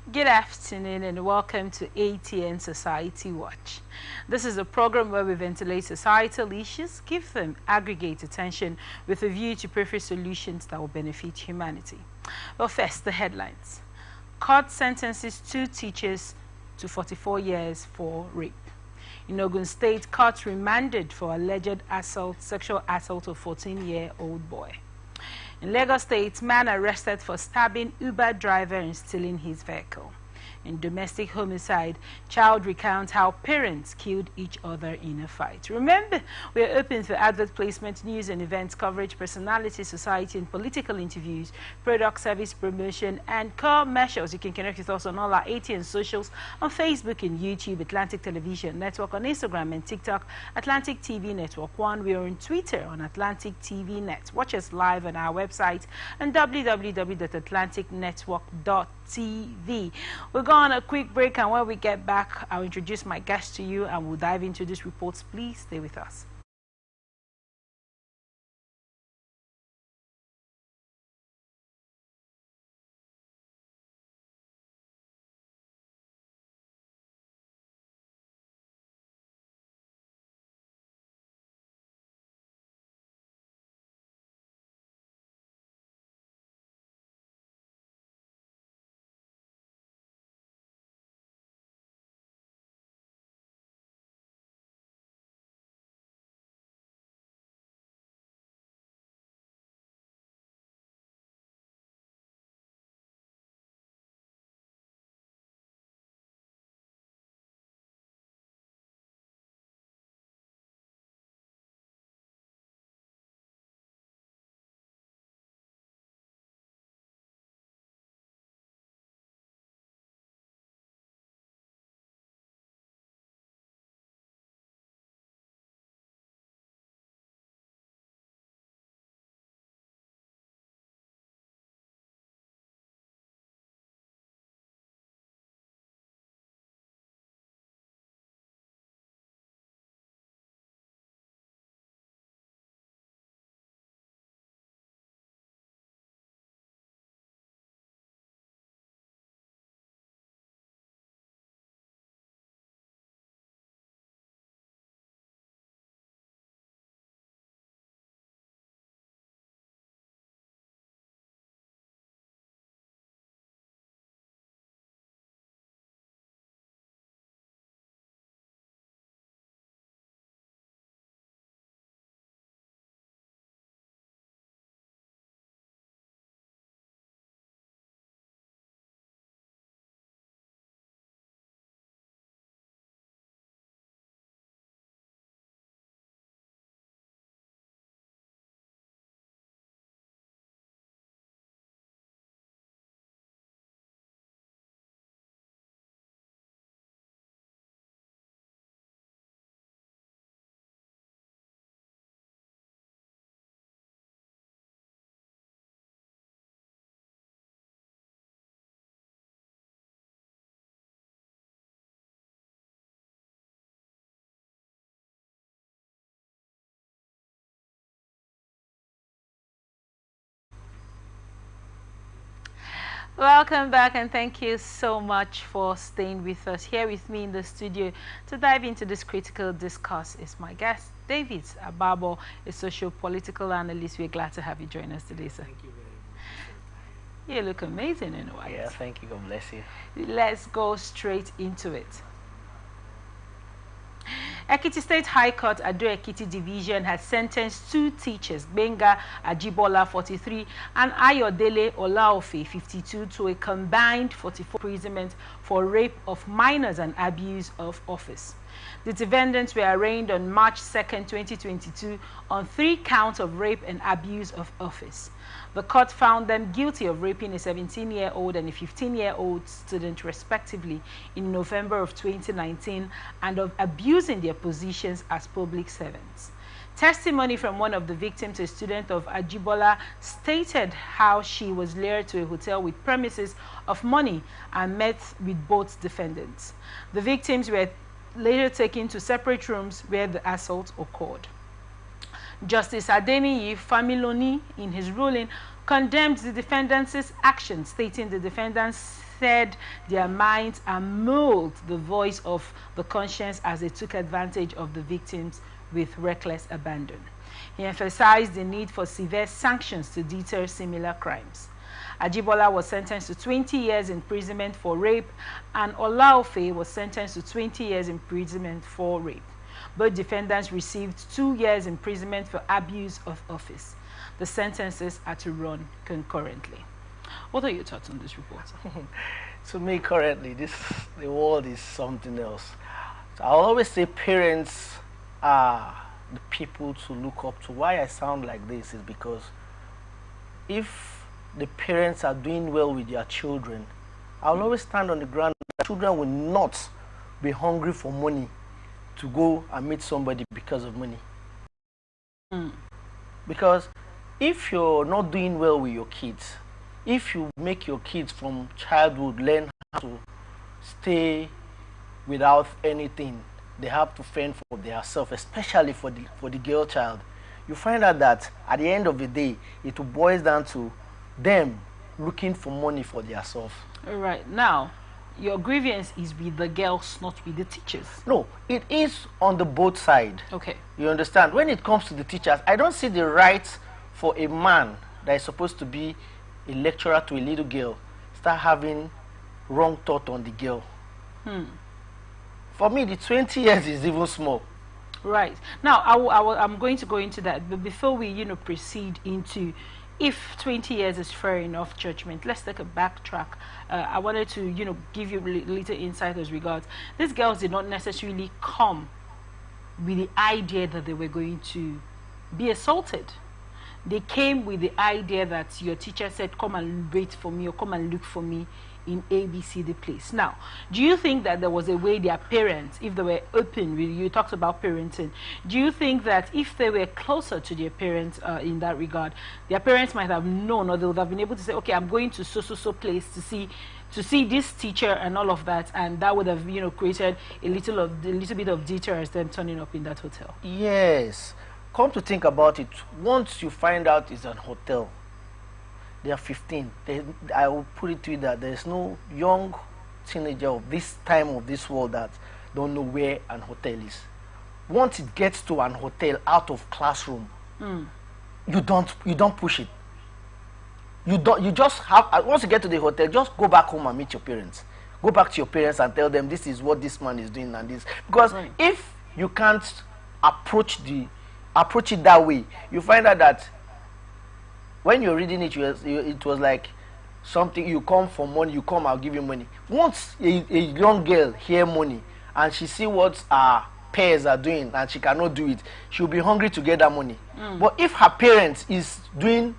Good afternoon and welcome to ATN Society Watch. This is a program where we ventilate societal issues, give them aggregate attention with a view to prefer solutions that will benefit humanity. Well, first, the headlines. Court sentences 2 teachers to 44 years for rape. In Ogun State, court remanded for alleged sexual assault of 14-year-old boy. In Lagos State, man arrested for stabbing Uber driver and stealing his vehicle. In domestic homicide, child recounts how parents killed each other in a fight. Remember, we are open for advert placement, news and events coverage, personality, society and political interviews, product service promotion and commercials. You can connect with us on all our ATN socials on Facebook and YouTube, Atlantic Television Network, on Instagram and TikTok, Atlantic TV Network 1. We are on Twitter on Atlantic TV Net. Watch us live on our website on www.atlanticnetwork.tv. We'll go on a quick break, and when we get back, I'll introduce my guest to you and we'll dive into these reports. Please stay with us. Welcome back, and thank you so much for staying with us. Here with me in the studio to dive into this critical discourse is my guest, David Ababo, a socio-political analyst. We're glad to have you join us today, sir. Thank you very much. You look amazing in white. Yeah, thank you. God bless you. Let's go straight into it. Ekiti State High Court Ado Ekiti Division has sentenced 2 teachers, Benga Ajibola, 43, and Ayodele Olaofe, 52, to a combined 44 imprisonment for rape of minors and abuse of office. The defendants were arraigned on March 2, 2022, on 3 counts of rape and abuse of office. The court found them guilty of raping a 17-year-old and a 15-year-old student, respectively, in November of 2019, and of abusing their positions as public servants. Testimony from one of the victims, a student of Ajibola, stated how she was lured to a hotel with promises of money and met with both defendants. The victims were later taken to separate rooms where the assault occurred. Justice Adeniyi Familoni, in his ruling, condemned the defendants' actions, stating the defendants said their minds and mulled the voice of the conscience as they took advantage of the victims with reckless abandon. He emphasized the need for severe sanctions to deter similar crimes. Ajibola was sentenced to 20 years imprisonment for rape, and Olaofe was sentenced to 20 years imprisonment for rape. Both defendants received 2 years imprisonment for abuse of office. The sentences are to run concurrently. What are your thoughts on this report? To me, currently, the world is something else. So I'll always say parents are the people to look up to. Why I sound like this is because if the parents are doing well with their children, I'll always stand on the ground that children will not be hungry for money to go and meet somebody because of money. Because if you're not doing well with your kids, if you make your kids from childhood learn how to stay without anything, they have to fend for themselves, especially for the girl child, you find out that at the end of the day, it will boil down to them looking for money for themselves. All right. Now, your grievance is with the girls, not with the teachers. No, it is on the both sides. Okay. You understand? When it comes to the teachers, I don't see the right for a man that is supposed to be a lecturer to a little girl start having wrong thought on the girl. For me, the 20 years is even small. Right. Now, I'm going to go into that, but before we, proceed into if 20 years is fair enough judgment, let's take a backtrack. I wanted to, give you a little insight as regards. These girls did not necessarily come with the idea that they were going to be assaulted. They came with the idea that your teacher said, come and wait for me or come and look for me in ABCD place. Now, do you think that there was a way their parents, if they were open with you, talked about parenting, do you think that if they were closer to their parents in that regard, their parents might have known, or they would have been able to say, okay, I'm going to so place to see this teacher and all of that, and that would have, created a little bit of deterrence them turning up in that hotel? Yes. Come to think about it, once you find out it's an hotel, they are 15. I will put it to you that there is no young teenager of this time of this world that don't know where an hotel is. Once it gets to an hotel out of classroom, you don't push it. You just have, once you get to the hotel, just go back home and meet your parents. Go back to your parents and tell them this is what this man is doing and this. Because if you can't approach it that way, you find out that when you're reading it, it was like something, you come for money, you come, I'll give you money. Once a young girl hear money and she see what her peers are doing and she cannot do it, she'll be hungry to get that money. But if her parents is doing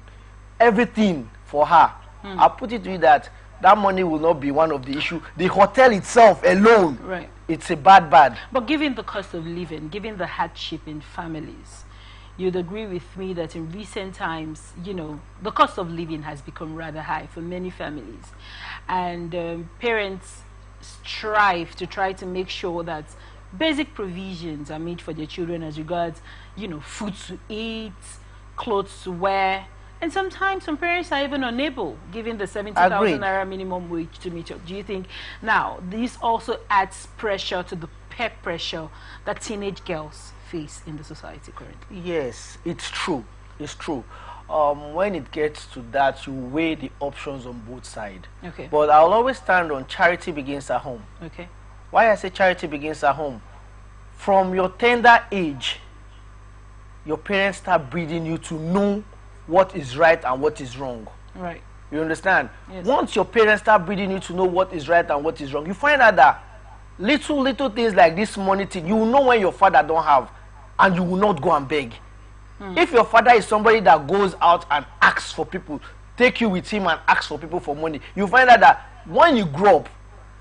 everything for her, I'll put it to you that money will not be one of the issue. The hotel itself alone, it's a bad. But given the cost of living, given the hardship in families, you'd agree with me that in recent times, the cost of living has become rather high for many families. And parents strive to try to make sure that basic provisions are made for their children as regards, food to eat, clothes to wear. And sometimes some parents are even unable, given the 70,000 naira minimum wage, to meet up. Do you think now this also adds pressure to the peer pressure that teenage girls face in the society currently? Yes, it's true. It's true. When it gets to that, you weigh the options on both sides. Okay. But I'll always stand on charity begins at home. Okay. Why I say charity begins at home? From your tender age, your parents start breeding you to know what is right and what is wrong. Right. You understand? Yes. Once your parents start breeding you to know what is right and what is wrong, you find out that little things like this money thing, you will know when your father don't have, and you will not go and beg. If your father is somebody that goes out and asks for people, take you with him and ask for people for money, you find out that when you grow up,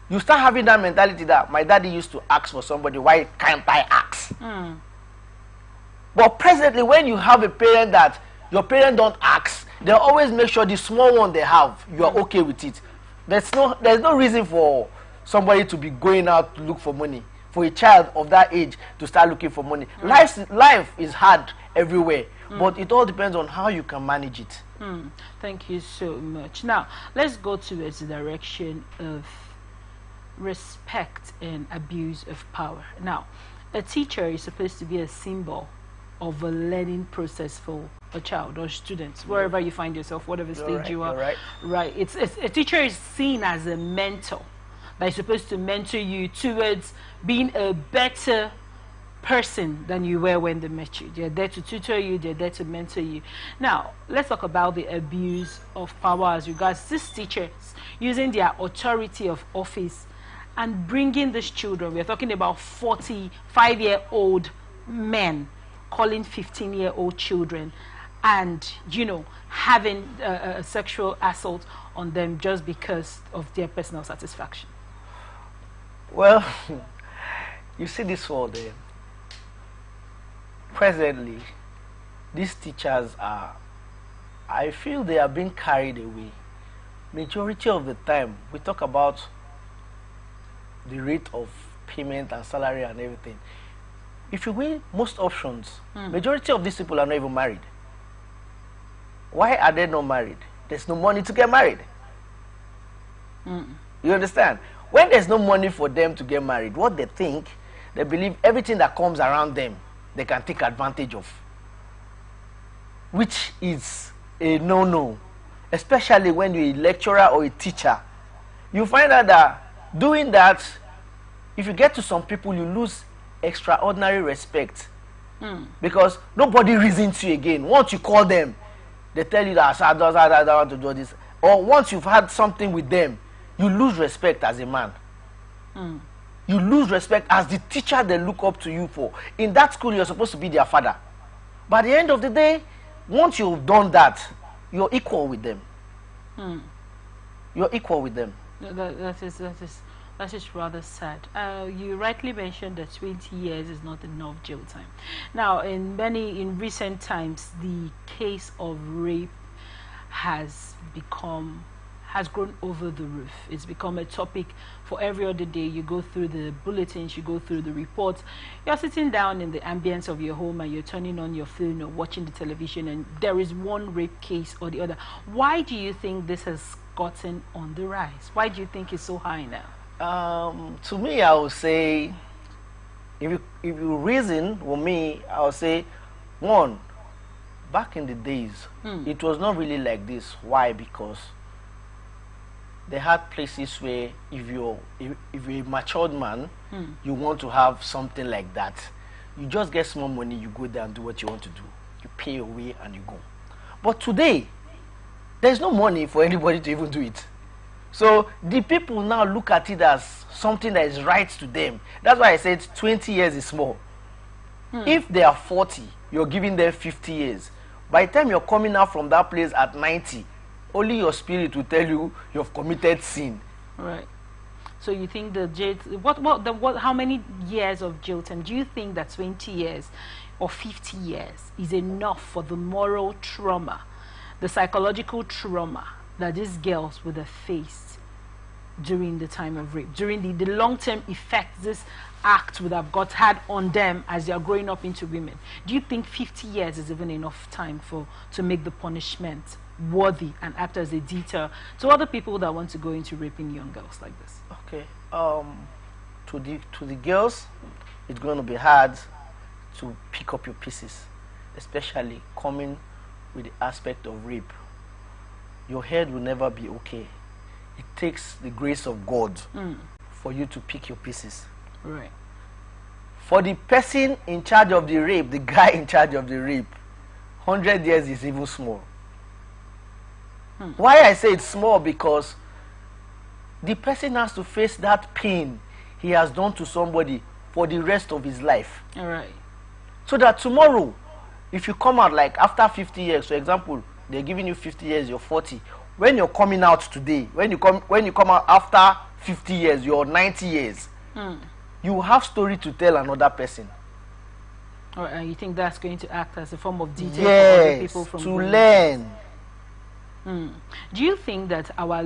you start having that mentality that my daddy used to ask for somebody, why can't I ask? But presently, when you have a parent that your parent don't ask, they always make sure the small one they have, you are okay with it. There's no reason for somebody to be going out to look for money, for a child of that age to start looking for money. Life is hard everywhere, but it all depends on how you can manage it. Thank you so much. Now, let's go towards the direction of respect and abuse of power. Now, a teacher is supposed to be a symbol of a learning process for a child or student, wherever you find yourself, whatever stage you are. Right. Right. It's a teacher is seen as a mentor that is supposed to mentor you towards being a better person than you were when they met you. They're there to tutor you, they're there to mentor you. Now, let's talk about the abuse of power as regards these teachers using their authority of office and bringing these children. We're talking about 45-year-old men calling 15-year-old children and, having a sexual assault on them just because of their personal satisfaction. Well, you see this world there. Presently, these teachers I feel they are being carried away. Majority of the time, we talk about the rate of payment and salary and everything. If you weigh most options, majority of these people are not even married. Why are they not married? There's no money to get married. You understand? When there's no money for them to get married, what they think, they believe everything that comes around them, they can take advantage of. Which is a no-no. Especially when you're a lecturer or a teacher. You find out that doing that, if you get to some people, you lose extraordinary respect. Because nobody reasons you again. Once you call them, they tell you that I don't want to do this. Or once you've had something with them, you lose respect as a man. You lose respect as the teacher they look up to you for. In that school, you're supposed to be their father. But at the end of the day, once you've done that, you're equal with them. You're equal with them. That is rather sad. You rightly mentioned that 20 years is not enough jail time. Now, in recent times, the case of rape has grown over the roof. It's become a topic for every other day. You go through the bulletins, you go through the reports. You're sitting down in the ambience of your home and you're turning on your phone or watching the television, and there is one rape case or the other. Why do you think this has gotten on the rise? Why do you think it's so high now? To me, I would say, if you reason with me, I would say, one, back in the days, it was not really like this. Why? Because they had places where if you're a matured man, you want to have something like that. You just get small money, you go there and do what you want to do. You pay your way and you go. But today, there's no money for anybody to even do it. So the people now look at it as something that is right to them. That's why I said 20 years is small. If they are 40, you're giving them 50 years. By the time you're coming out from that place at 90, only your spirit will tell you you've committed sin. Right. So you think the jail, how many years of jail time? Do you think that 20 years or 50 years is enough for the moral trauma, the psychological trauma that these girls would have faced during the time of rape, during the long-term effects this act would have had on them as they are growing up into women? Do you think 50 years is even enough time to make the punishment worthy and act as a deter to other people that want to go into raping young girls like this? Okay. To the girls, it's going to be hard to pick up your pieces, especially coming with the aspect of rape. Your head will never be okay. It takes the grace of God for you to pick your pieces. Right. For the person in charge of the rape, the guy in charge of the rape, 100 years is even small. Why I say it's small? Because the person has to face that pain he has done to somebody for the rest of his life. All right. So that tomorrow, if you come out like after 50 years, for example, they're giving you 50 years, you're 40. When you're coming out today, when you come out after 50 years, you're 90 years, you have story to tell another person. All right, and you think that's going to act as a form of detail for other people from to learn. Do you think that our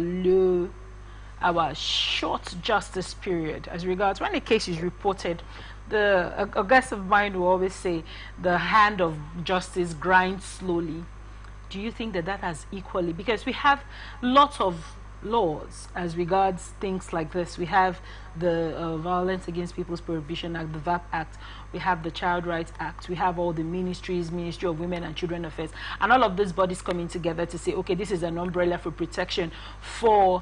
short justice period, as regards when a case is reported, a guest of mine will always say the hand of justice grinds slowly do you think that that has equally, because we have lots of laws as regards things like this. We have the Violence Against People's Prohibition Act, the VAP Act, we have the Child Rights Act, we have all the ministries, Ministry of Women and Children Affairs, and all of these bodies coming together to say, okay, this is an umbrella for protection for,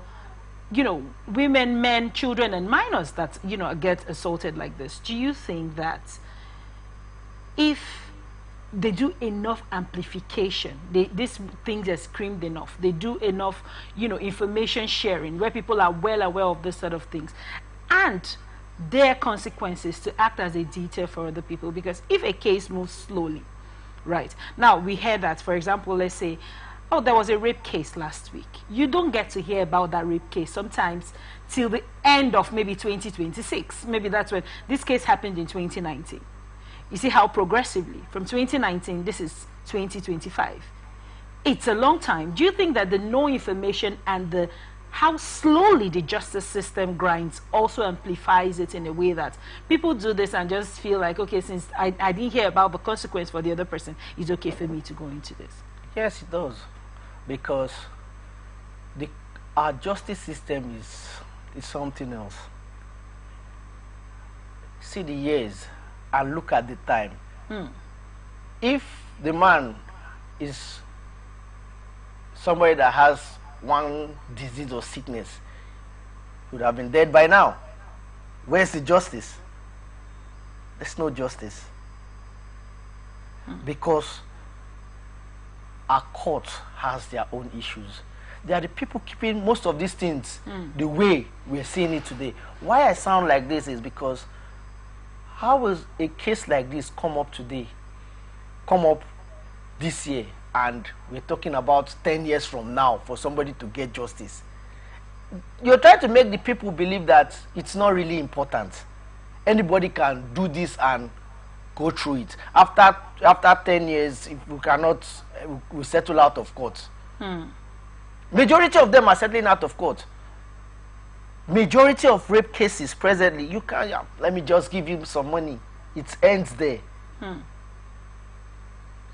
you know, women, men, children, and minors that, you know, get assaulted like this. Do you think that if they do enough amplification, these things are screamed enough, they do enough, you know, information sharing where people are well aware of this sort of things, and their consequences to act as a deter for other people? Because if a case moves slowly, right, now we hear that, for example, let's say, oh, there was a rape case last week, you don't get to hear about that rape case sometimes till the end of maybe 2026. Maybe that's when this case happened in 2019. You see how progressively, from 2019, this is 2025. It's a long time. Do you think that the no information and the how slowly the justice system grinds also amplifies it in a way that people do this and just feel like, okay, since I didn't hear about the consequence for the other person, it's okay for me to go into this? Yes, it does. Because our justice system is something else. See the years and look at the time. If the man is somebody that has one disease or sickness, he would have been dead by now. Where's the justice? There's no justice. Because our court has their own issues. They are the people keeping most of these things the way we're seeing it today. Why I sound like this is because how will a case like this come up this year, and we're talking about 10 years from now for somebody to get justice? You're trying to make the people believe that it's not really important. Anybody can do this and go through it. After 10 years, if we cannot, we settle out of court. Majority of them are settling out of court. Majority of rape cases presently, you can't, let me just give you some money. It ends there.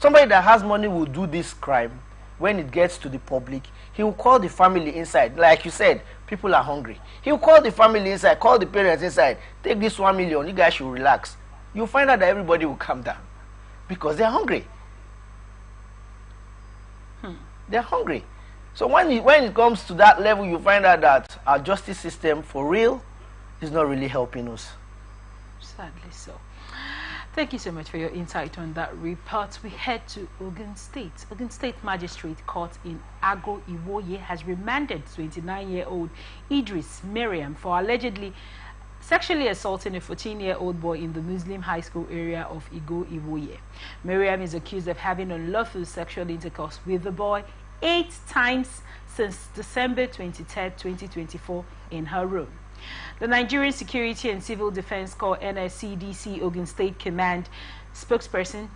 Somebody that has money will do this crime. When it gets to the public, he will call the family inside. Like you said, people are hungry. He will call the family inside, call the parents inside. Take this 1 million, you guys should relax. You'll find out that everybody will calm down because they're hungry. They're hungry. So when it comes to that level, you find out that our justice system, for real, is not really helping us. Sadly so. Thank you so much for your insight on that report. We head to Ogun State. Ogun State Magistrate Court in Ago Iwoye has remanded 29-year-old Idris Miriam for allegedly sexually assaulting a 14-year-old boy in the Muslim high school area of Igo Iwoye. Miriam is accused of having unlawful sexual intercourse with the boy 8 times since December 23, 2024 in her room. The Nigerian Security and Civil Defense Corps NSCDC Ogun State Command spokesperson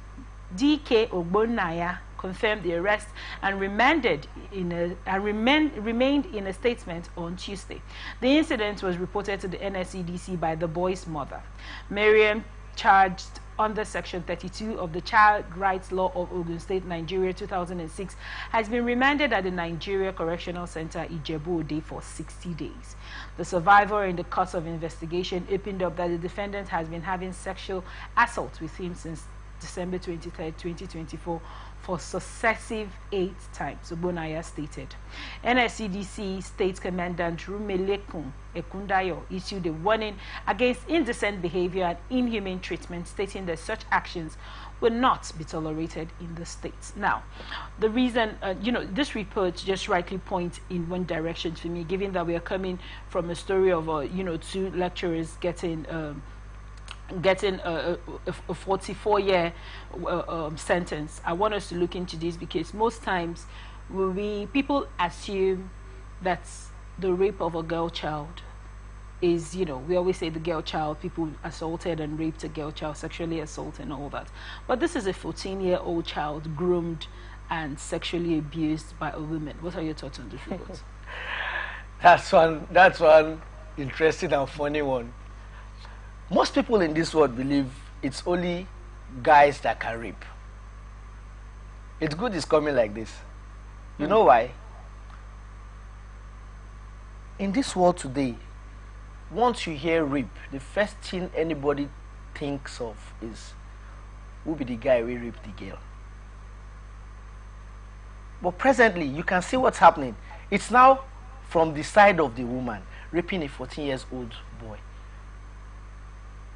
D.K. Ogbonnaya confirmed the arrest and remained in a statement on Tuesday. The incident was reported to the NSCDC by the boy's mother. Miriam, charged under Section 32 of the Child Rights Law of Ogun State, Nigeria, 2006, has been remanded at the Nigeria Correctional Center, Ijebu-Ode, for 60 days. The survivor, in the course of investigation, opened up that the defendant has been having sexual assault with him since December 23, 2024, for successive 8 times, Ogbonnaya stated. NSCDC State Commandant Rumelekun Ekundayo issued a warning against indecent behavior and inhumane treatment, stating that such actions will not be tolerated in the state. Now, the reason, this report just rightly points in one direction for me, given that we are coming from a story of, 2 lecturers getting a 44-year sentence. I want us to look into this because most times people assume that the rape of a girl child is, we always say the girl child, people assaulted and raped a girl child, sexually assaulted and all that. But this is a 14-year-old child groomed and sexually abused by a woman. What are your thoughts on this report? That's one interesting and funny one. Most people in this world believe it's only guys that can rape. It's good it's coming like this. You know why? In this world today, once you hear rape, the first thing anybody thinks of is who be the guy who raped the girl. But presently, you can see what's happening. It's now from the side of the woman raping a 14-year-old boy.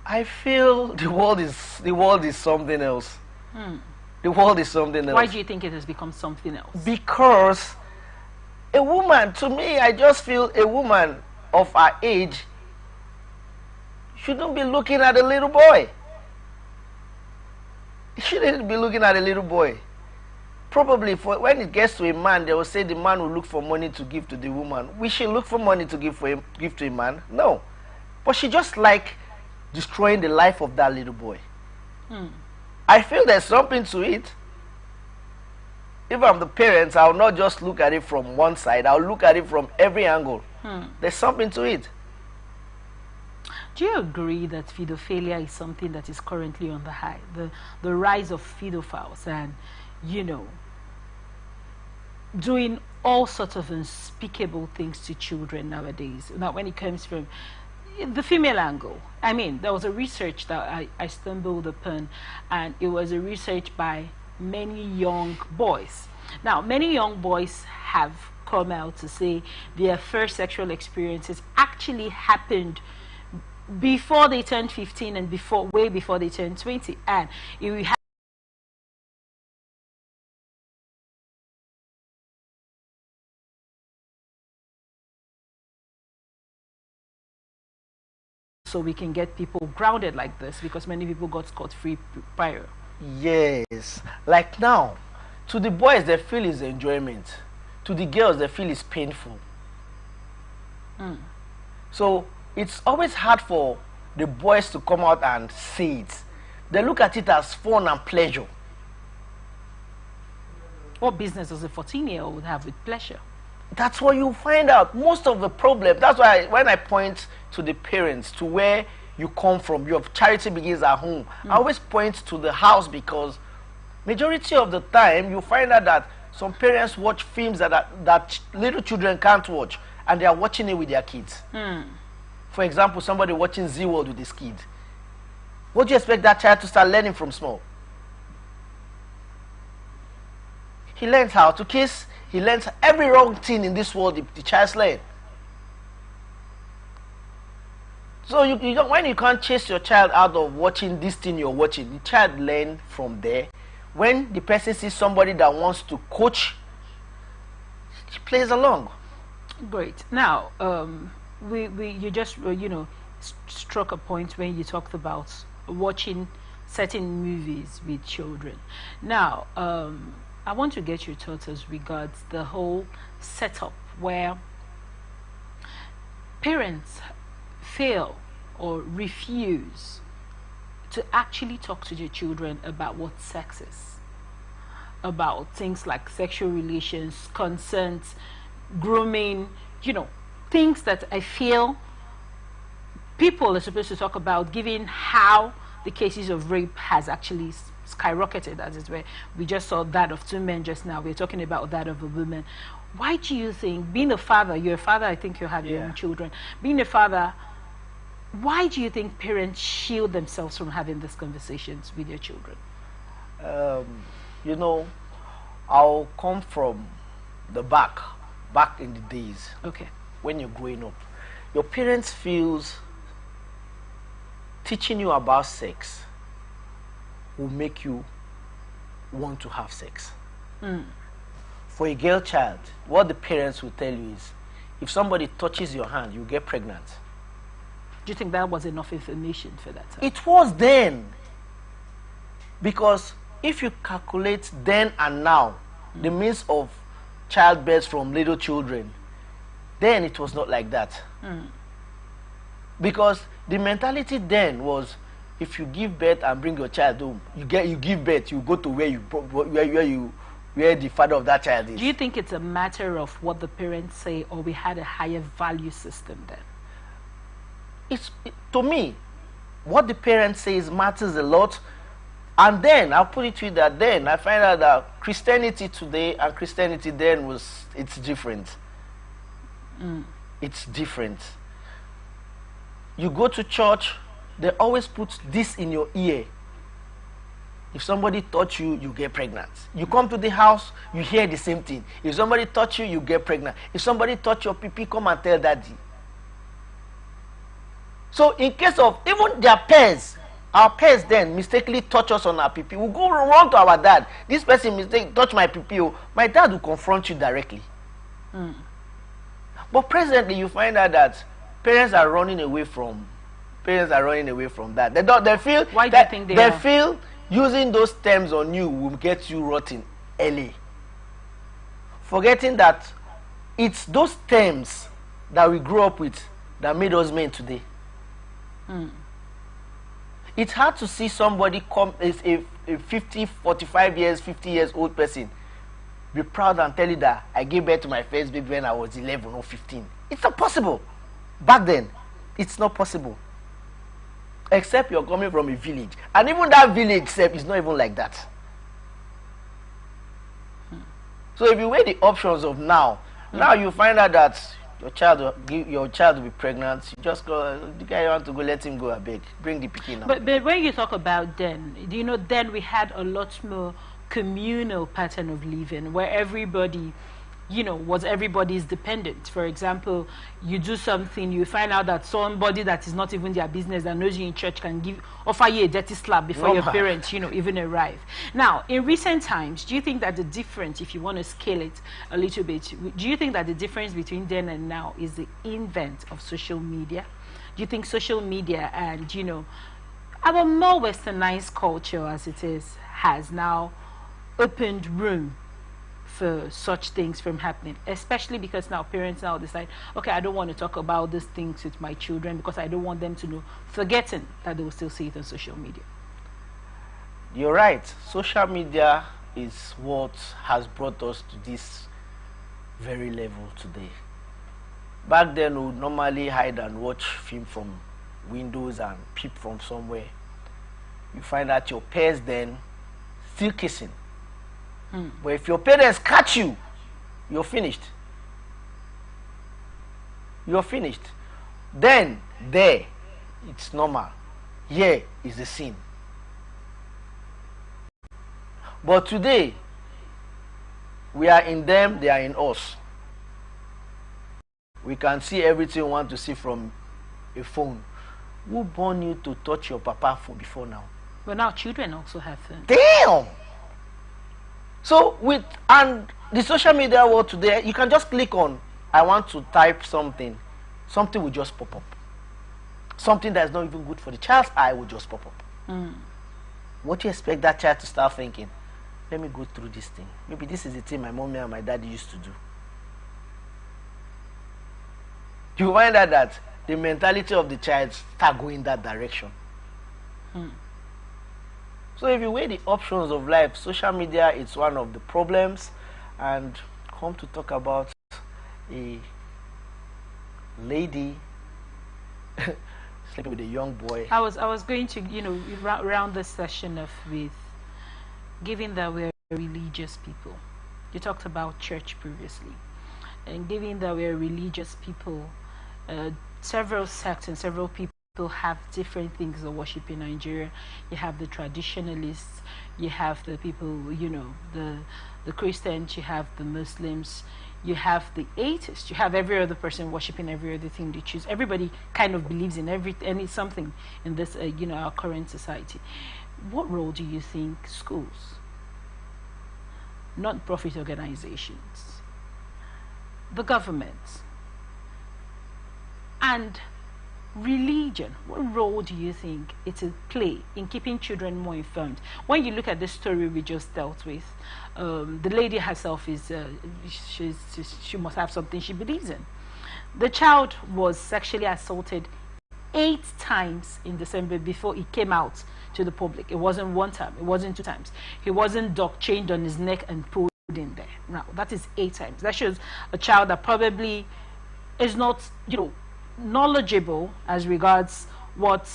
I feel the world is something else. The world is something else. Why do you think it has become something else? Because a woman, to me, I just feel a woman of her age shouldn't be looking at a little boy. Shouldn't be looking at a little boy. Probably when it gets to a man, they will say the man will look for money to give to the woman. We should look for money to give to a man. No. But she just like destroying the life of that little boy. I feel there's something to it. If I'm the parents, I'll not just look at it from one side. I'll look at it from every angle. There's something to it. Do you agree that pedophilia is something that is currently on the high? The rise of pedophiles and, you know, doing all sorts of unspeakable things to children nowadays. Now, when it comes from the female angle, I mean, there was a research that I stumbled upon, and it was a research by many young boys. Now, many young boys have come out to say their first sexual experiences actually happened before they turned 15 and way before they turned 20, and it so we can get people grounded like this, because many people got scot-free prior. Yes. Like now, to the boys, they feel is enjoyment. To the girls, they feel is painful. So it's always hard for the boys to come out and say it. They look at it as fun and pleasure. What business does a 14-year-old have with pleasure? That's what you find out. Most of the problem. That's why when I point to the parents, to where you come from, your charity begins at home. I always point to the house, because majority of the time you find out that some parents watch films that little children can't watch, and they are watching it with their kids. For example, somebody watching Z-World with his kid. What do you expect that child to start learning from small? He learns how to kiss. He learns every wrong thing in this world. The child's learn. So when you can't chase your child out of watching this thing you're watching, the child learn from there. When the person sees somebody that wants to coach, he plays along. Great. Now, you just struck a point when you talked about watching certain movies with children. Now, I want to get your thoughts as regards the whole setup where parents fail or refuse to actually talk to their children about what sex is, about things like sexual relations, consent, grooming, things that I feel people are supposed to talk about, given how the cases of rape has actually skyrocketed, as it were. We just saw that of 2 men just now. We're talking about that of a woman. Why do you think, being a father, you're a father, I think you have your own children, being a father, why do you think parents shield themselves from having these conversations with your children? I'll come from the back in the days. Okay. When you're growing up, your parents feels teaching you about sex will make you want to have sex. For a girl child, what the parents will tell you is, if somebody touches your hand, you get pregnant. Do you think that was enough information for that time? It was then. Because if you calculate then and now, the means of childbirth from little children, then it was not like that. Because the mentality then was, if you give birth and bring your child home, you give birth, you go to where the father of that child is. Do you think it's a matter of what the parents say, or we had a higher value system then? To me, what the parents say matters a lot. And then I'll put it to you that then I find out that Christianity today and Christianity then it's different. It's different. You go to church, they always put this in your ear. If somebody touch you, you get pregnant. You come to the house, you hear the same thing. If somebody touch you, you get pregnant. If somebody touch your pee, come and tell daddy. So in case of even their parents, our parents then mistakenly touch us on our pee, we'll go run to our dad. This person touch my pee, my dad will confront you directly. But presently you find out that parents are running away from that. They feel Why do you think they are? feel using those terms on you will get you rotten early. Forgetting that it's those terms that we grew up with that made us men today. It's hard to see somebody come as a 45 years old person be proud and tell you that I gave birth to my first baby when I was 11 or 15. It's not possible. Back then, it's not possible. Except you're coming from a village. And even that village is not even like that. So if you weigh the options of now you find out that your child will be pregnant. You just go, the guy you want to go, let him go a bit. Bring the pikin now. But when you talk about then, do you know then we had a lot more communal pattern of living where everybody, was everybody's dependent. For example, you do something, you find out that somebody that is not even their business that knows you in church can offer you a dirty slap before your parents, even arrive. Now, in recent times, do you think that the difference, if you want to scale it a little bit, do you think that the difference between then and now is the invent of social media? Do you think social media and, our more westernized culture as it is has now opened room for such things from happening, especially because now parents now decide, okay, I don't want to talk about these things with my children because I don't want them to know, forgetting that they will still see it on social media. You're right. Social media is what has brought us to this very level today. Back then, we would normally hide and watch film from windows and peep from somewhere. You find out your peers then still kissing. But if your parents catch you, you're finished. You're finished. Then, there, it's normal. Here is the sin. But today, we are in them, they are in us. We can see everything we want to see from a phone. Who born you to touch your papa for before now? But now children also have phones. Damn! So and the social media world today, you can just click on, I want to type something. Something will just pop up. Something that is not even good for the child's eye will just pop up. What do you expect that child to start thinking? Let me go through this thing. Maybe this is the thing my mommy and my daddy used to do. You find out that the mentality of the child start going that direction. So if you weigh the options of life, social media is one of the problems. And come to talk about a lady sleeping with a young boy. I was going to round this session off with, given that we're religious people, you talked about church previously, and given that we're religious people, several sects and several people have different things of worship in Nigeria. You have the traditionalists, you have the people, the Christians, you have the Muslims, you have the atheists, you have every other person worshiping every other thing they choose. Everybody kind of believes in something in this, our current society. What role do you think schools, non-profit organizations, the government, and religion, what role do you think it will play in keeping children more informed? When you look at the story we just dealt with, the lady herself is she must have something she believes in. The child was sexually assaulted 8 times in December before it came out to the public. It wasn't 1 time, it wasn't 2 times. He wasn't chained on his neck and pulled in there. Now that is 8 times. That shows a child that probably is not, knowledgeable as regards what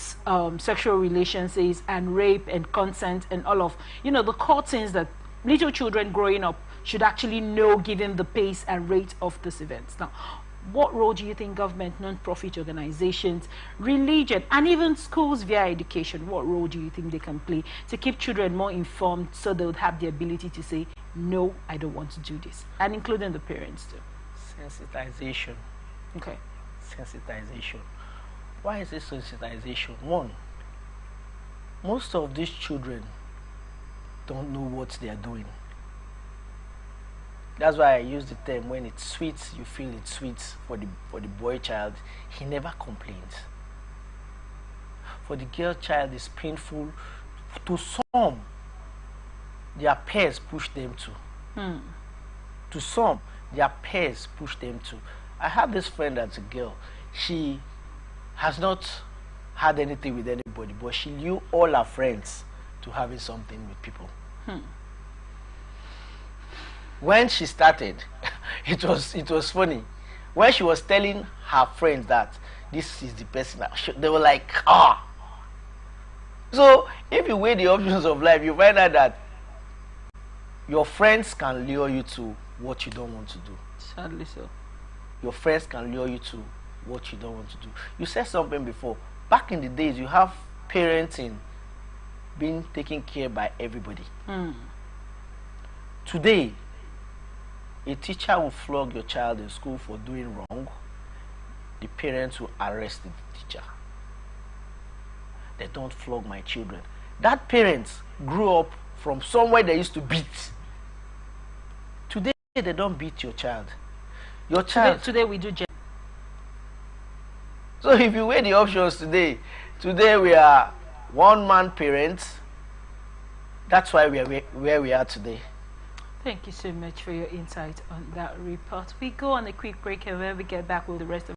sexual relations is and rape and consent and all of the core things that little children growing up should actually know, given the pace and rate of this event. Now, what role do you think government, non-profit organizations, religion, and even schools via education, what role do you think they can play to keep children more informed so they would have the ability to say, no, I don't want to do this, and including the parents too? Sensitization. Okay. Sensitization. Why is it sensitization? One, most of these children don't know what they are doing. That's why I use the term, when it's sweet, you feel it's sweet. For the boy child, he never complains. For the girl child, it's painful. To some, their peers push them to. To some, their peers push them to. I have this friend that's a girl. She has not had anything with anybody, but she knew all her friends to having something with people. When she started, it was funny. When she was telling her friends that this is the person, they were like, ah. So if you weigh the options of life, you find out that your friends can lure you to what you don't want to do. Sadly so. Your friends can lure you to what you don't want to do. You said something before. Back in the days, you have parenting being taken care by everybody. Today, a teacher will flog your child in school for doing wrong. The parents will arrest the teacher. They don't flog my children. That parents grew up from somewhere they used to beat. Today, they don't beat your child. Your child. Today we do. So if you weigh the options today we are one-man parents. That's why we are where we are today. Thank you so much for your insight on that report. We go on a quick break, and when we get back with the rest of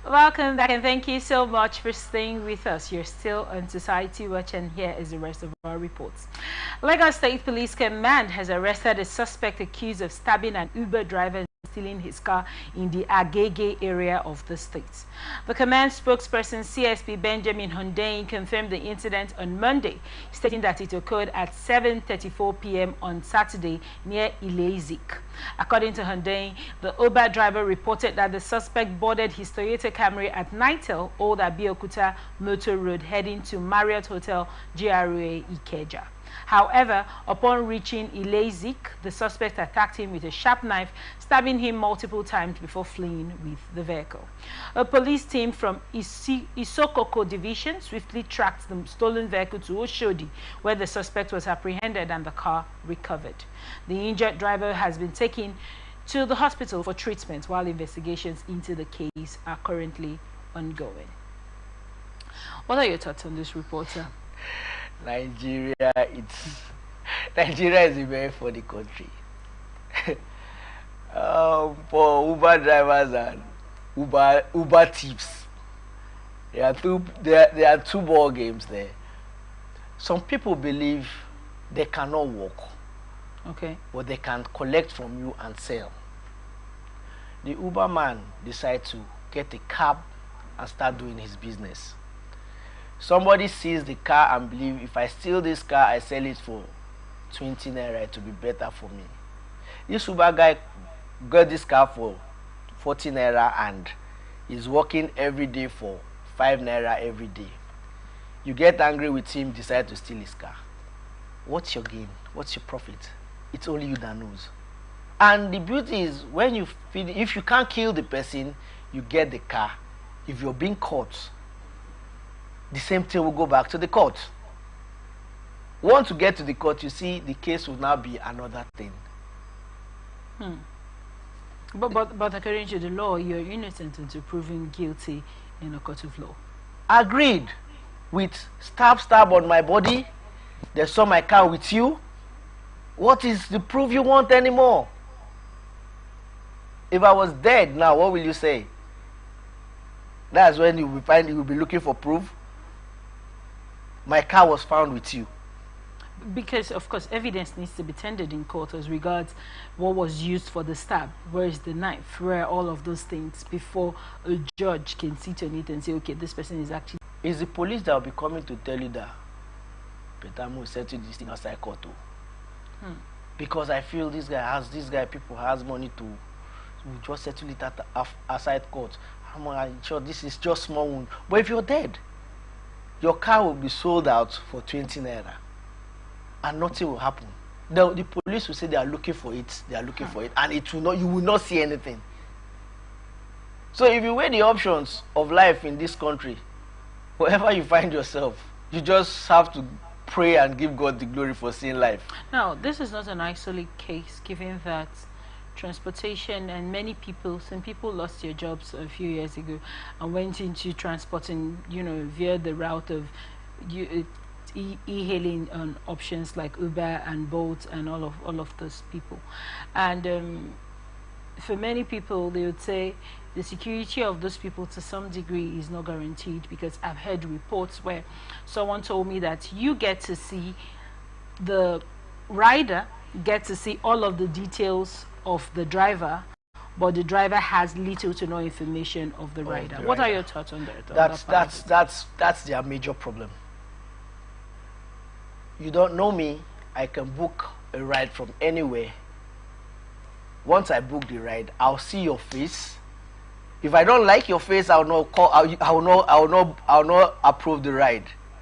Welcome back, and thank you so much for staying with us. You're still on Society Watch, and here is the rest of our reports. Lagos State Police Command has arrested a suspect accused of stabbing an Uber driver and stealing his car in the Agege area of the state. The command spokesperson CSP Benjamin Hundeyin confirmed the incident on Monday, stating that it occurred at 7:34 p.m. on Saturday near Ileizik. According to Hundeyin, the Uber driver reported that the suspect boarded his Toyota Camry at Nitel, Old Abeokuta Motor Road, heading to Marriott Hotel, GRA Ikeja. However, upon reaching Ilazik, the suspect attacked him with a sharp knife, stabbing him multiple times before fleeing with the vehicle. A police team from Isokoko Division swiftly tracked the stolen vehicle to Oshodi, where the suspect was apprehended and the car recovered. The injured driver has been taken to the hospital for treatment, while investigations into the case are currently ongoing. What are your thoughts on this, reporter? Nigeria is a very funny country. For Uber drivers and Uber tips, there are two ball games there. Some people believe they cannot walk, okay, but they can collect from you and sell. The Uber man decides to get a cab and start doing his business. Somebody sees the car and believe, if I steal this car, I sell it for 20 naira, it will be better for me. This Uber guy got this car for 40 naira and is working every day for 5 naira every day. You get angry with him, decide to steal his car. What's your gain? What's your profit? It's only you that knows. And the beauty is, when you feel, if you can't kill the person, you get the car. If you're being caught, the same thing will go back to the court. Once you get to the court, you see the case will now be another thing. But according to the law, you're innocent until proven guilty in a court of law. Agreed. With stab on my body, they saw my car with you. What is the proof you want anymore? If I was dead now, what will you say? That's when you will be looking for proof. My car was found with you. Because, of course, evidence needs to be tendered in court as regards what was used for the stab, where is the knife, where are all of those things, before a judge can sit on it and say, okay, this person is actually... It's the police that will be coming to tell you that Petamo settled this thing outside court. Because I feel people has money to just settle it at outside court. I'm sure this is just small wound. But if you're dead, your car will be sold out for 20 naira and nothing will happen. The police will say they are looking for it, and it will not, you will not see anything. So if you weigh the options of life in this country, wherever you find yourself, you just have to pray and give God the glory for seeing life. Now, this is not an isolated case, given that transportation and some people lost their jobs a few years ago and went into transporting, via the route of e-hailing options like Uber and Bolt and all of those people. And for many people, they would say the security of those people to some degree is not guaranteed, because I've heard reports where someone told me that you get to see the rider, get to see all of the details of the driver, but the driver has little to no information of the rider. What are your thoughts on that? That's their major problem. You don't know me, I can book a ride from anywhere. Once I book the ride, I'll see your face. If I don't like your face, I'll not approve the ride.